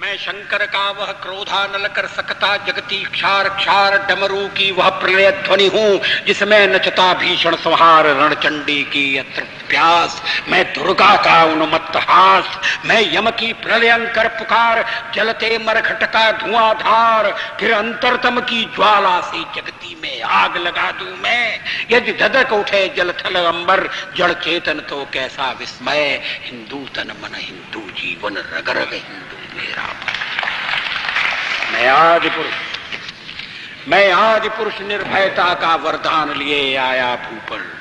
मैं शंकर का वह क्रोधानल कर सकता जगती क्षार क्षार डमरू की वह प्रलय ध्वनि हूं जिसमें नचता भीषण संहार रणचंडी की अतृप्त प्यास। मैं दुर्गा का उन्मत्त हास, मैं यम की प्रलयंकर पुकार, जलते मरघट का धुआंधार, फिर अंतरतम की ज्वाला से जगती में आग लगा दूं मैं। यदि धधक उठे जल थल अंबर, जड़ चेतन तो कैसा विस्मय। हिंदू तन मन हिंदू जीवन, रग रग हिंदू मेरा। मैं आज पुरुष निर्भयता का वरदान लिए आया भूपर।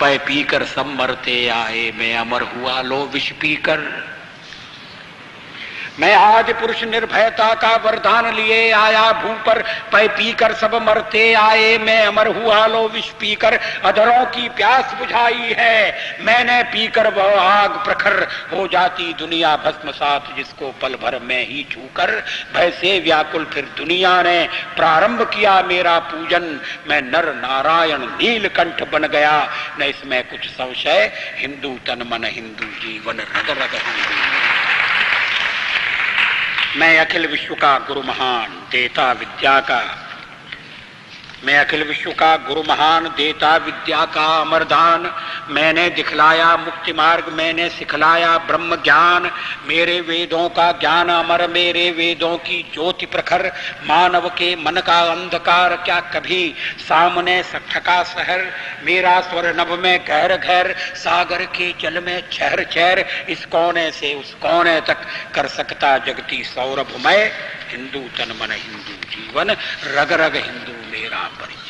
पै पीकर सब मरते आए, मैं अमर हुआ लो विष पीकर। मैं आज पुरुष निर्भयता का वरदान लिए आया भूपर। पै पीकर सब मरते आए, मैं अमर हुआ लो विष पीकर। अधरों की प्यास बुझाई है मैंने पीकर, वह आग प्रखर हो जाती दुनिया भस्मसात जिसको पल भर में ही छूकर। भय से व्याकुल फिर दुनिया ने प्रारंभ किया मेरा पूजन। मैं नर नारायण नीलकंठ बन गया, न इसमें कुछ संशय। हिंदू तन मन हिंदू जीवन, रग रग हिंदू। मैं अखिल विश्व का गुरु महान देता विद्या का, मैं अखिल विश्व का गुरु महान देता विद्या का अमरदान। मैंने दिखलाया मुक्ति मार्ग, मैंने सिखलाया ब्रह्म ज्ञान। मेरे वेदों का ज्ञान अमर, मेरे वेदों की ज्योति प्रखर। मानव के मन का अंधकार क्या कभी सामने सठका शहर। मेरा स्वर नभ में गहर गहर, सागर के जल में छहर छहर। इस कोने से उस कोने तक कर सकता जगती सौरभमय। हिंदू तन मन हिंदू जीवन, रग रग हिंदू मेरा परिचय।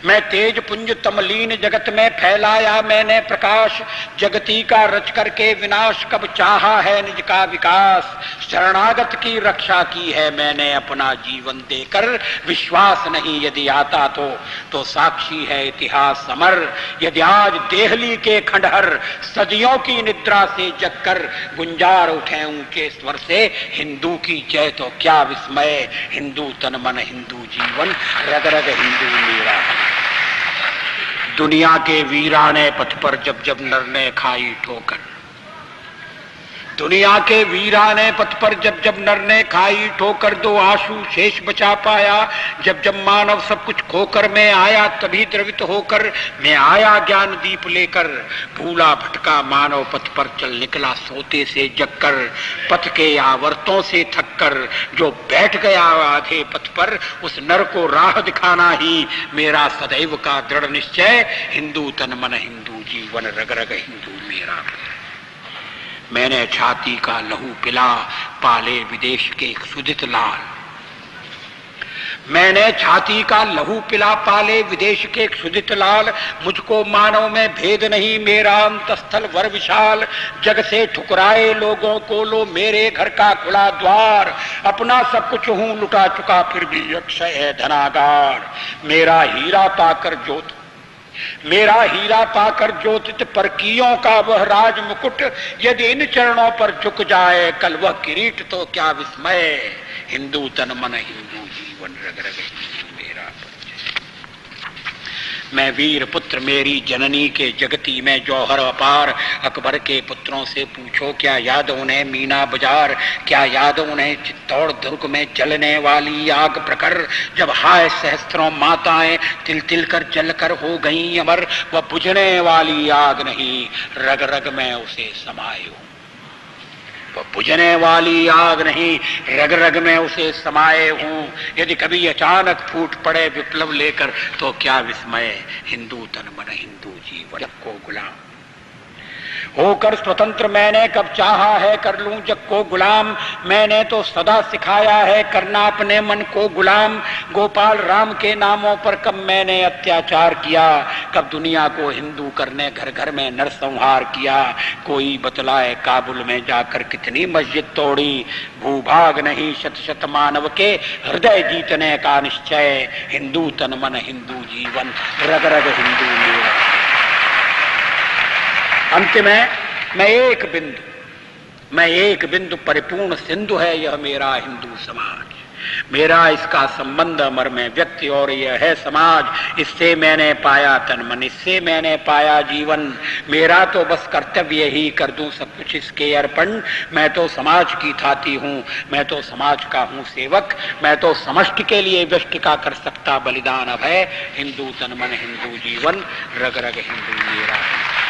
मैं तेज पुंज तमलीन जगत में फैलाया मैंने प्रकाश। जगती का रच करके विनाश कब चाहा है निज का विकास। शरणागत की रक्षा की है मैंने अपना जीवन देकर। विश्वास नहीं यदि आता तो साक्षी है इतिहास समर। यदि आज देहली के खंडहर सदियों की निद्रा से जगकर गुंजार उठे ऊंचे स्वर से हिंदू की जय तो क्या विस्मय। हिंदू तन मन हिंदू जीवन, रग रग हिंदू मेरा। दुनिया के वीराने पथ पर जब जब नर ने खाई ठोकर, दुनिया के वीराने पथ पर जब जब नर ने खाई ठोकर। दो आंसू शेष बचा पाया जब जब मानव सब कुछ खोकर। मैं आया तभी द्रवित होकर, मैं आया ज्ञान दीप लेकर। भूला भटका मानव पथ पर चल निकला सोते से जगकर। पथ के आवर्तों से थककर जो बैठ गया आधे पथ पर, उस नर को राह दिखाना ही मेरा सदैव का दृढ़ निश्चय। हिंदू तन मन हिंदू जीवन, रग रग हिंदू मेरा। मैंने छाती का लहू पिला पाले विदेश के एक सुदित लाल। मैंने छाती का लहू पिला पाले विदेश के एक सुदित लाल। मुझको मानव में भेद नहीं मेरा अंतस्थल वर विशाल। जग से ठुकराए लोगों को लो मेरे घर का खुला द्वार। अपना सब कुछ हूं लुटा चुका फिर भी अक्षय है धनागार। मेरा हीरा पाकर ज्योतित परकियों का वह राज मुकुट। यदि इन चरणों पर झुक जाए कल वह किरीट तो क्या विस्मय। हिंदू तन मन हिंदू जीवन, रग रग मेरा परिचय। मैं वीर पुत्र मेरी जननी के जगती में जौहर अपार। अकबर के पुत्रों से पूछो क्या याद उन्हें मीना बाजार। क्या याद उन्हें चित्तौड़ दुर्ग में जलने वाली आग प्रखर। जब हाय सहस्त्रों माताएं तिल तिल कर जल कर हो गई अमर। वह बुझने वाली आग नहीं, रग रग में उसे समाये हूं। वह बुझने वाली आग नहीं, रग रग में उसे समाये हूं। यदि कभी अचानक फूट पड़े विप्लव लेकर तो क्या विस्मय। हिंदू तन मन हिंदू जीवन, जग को गुलाम होकर स्वतंत्र मैंने कब चाहा है कर लूं जग को गुलाम। मैंने तो सदा सिखाया है करना अपने मन को गुलाम। गोपाल राम के नामों पर कब मैंने अत्याचार किया। कब दुनिया को हिंदू करने घर घर में नरसंहार किया। कोई बतलाए काबुल में जाकर कितनी मस्जिद तोड़ी। भूभाग नहीं शत शत मानव के हृदय जीतने का निश्चय। हिंदू तन मन हिंदू जीवन, रग रग हिंदू मेरा। अंत में मैं एक बिंदु परिपूर्ण सिंधु है यह मेरा हिंदू समाज। मेरा इसका संबंध अमर में व्यक्ति और यह है समाज। इससे मैंने पाया तन मन, इससे मैंने पाया जीवन। मेरा तो बस कर्तव्य ही कर दूं सब कुछ इसके अर्पण। मैं तो समाज की थाती हूं, मैं तो समाज का हूं सेवक। मैं तो समष्टि के लिए व्यष्टि का कर सकता बलिदान अब है। हिंदू तन मन हिंदू जीवन, रग रग हिंदू मेरा है।